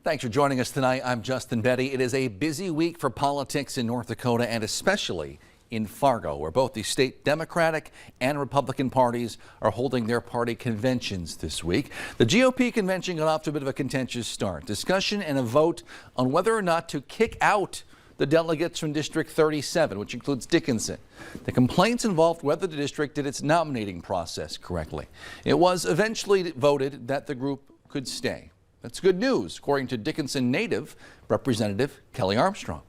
Thanks for joining us tonight. I'm Justin Betty. It is a busy week for politics in North Dakota and especially in Fargo, where both the state Democratic and Republican parties are holding their party conventions this week. The GOP convention got off to a bit of a contentious start. Discussion and a vote on whether or not to kick out the delegates from District 37, which includes Dickinson. The complaints involved whether the district did its nominating process correctly. It was eventually voted that the group could stay. That's good news, according to Dickinson native Representative Kelly Armstrong.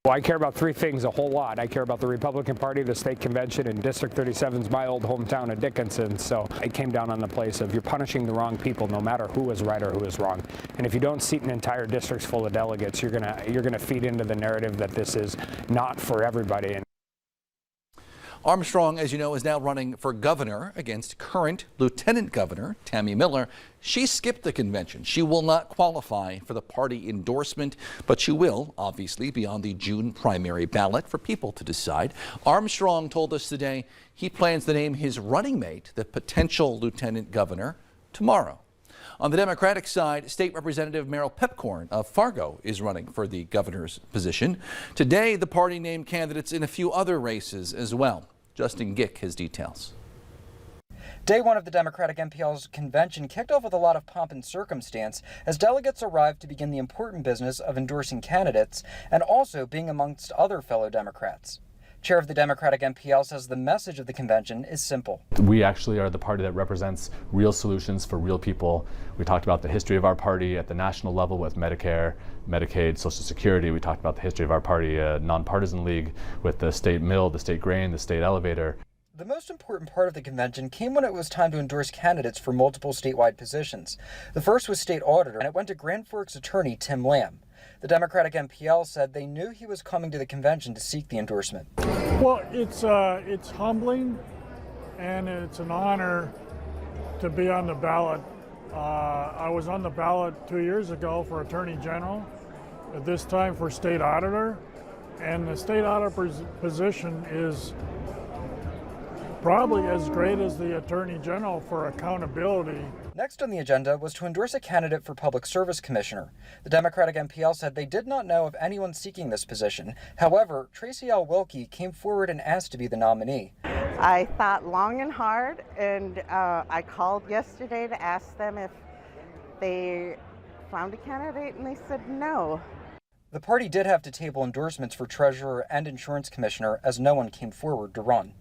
Well, I care about three things a whole lot. I care about the Republican Party, the state convention, and District 37 is my old hometown of Dickinson. So it came down on the place of you're punishing the wrong people, no matter who is right or who is wrong. And if you don't seat an entire district full of delegates, you're gonna feed into the narrative that this is not for everybody. Armstrong, as you know, is now running for governor against current Lieutenant Governor Tammy Miller. She skipped the convention. She will not qualify for the party endorsement, but she will obviously be on the June primary ballot for people to decide. Armstrong told us today he plans to name his running mate, the potential Lieutenant Governor, tomorrow. On the Democratic side, State Representative Merrill Pepcorn of Fargo is running for the governor's position. Today, the party named candidates in a few other races as well. Justin Gick has details. Day one of the Democratic MPL's convention kicked off with a lot of pomp and circumstance as delegates arrived to begin the important business of endorsing candidates and also being amongst other fellow Democrats. Chair of the Democratic MPL says the message of the convention is simple. We actually are the party that represents real solutions for real people. We talked about the history of our party at the national level with Medicare, Medicaid, Social Security. We talked about the history of our party, a nonpartisan league with the state mill, the state grain, the state elevator. The most important part of the convention came when it was time to endorse candidates for multiple statewide positions. The first was state auditor, and it went to Grand Forks attorney Tim Lamb. The Democratic MPL said they knew he was coming to the convention to seek the endorsement. Well, it's humbling and it's an honor to be on the ballot. I was on the ballot 2 years ago for Attorney General, at this time for State Auditor, and the State Auditor position is probably as great as the Attorney General for accountability. Next on the agenda was to endorse a candidate for Public Service Commissioner. The Democratic MPL said they did not know of anyone seeking this position. However, Tracy L. Wilkie came forward and asked to be the nominee. I thought long and hard, and I called yesterday to ask them if they found a candidate, and they said no. The party did have to table endorsements for Treasurer and Insurance Commissioner as no one came forward to run.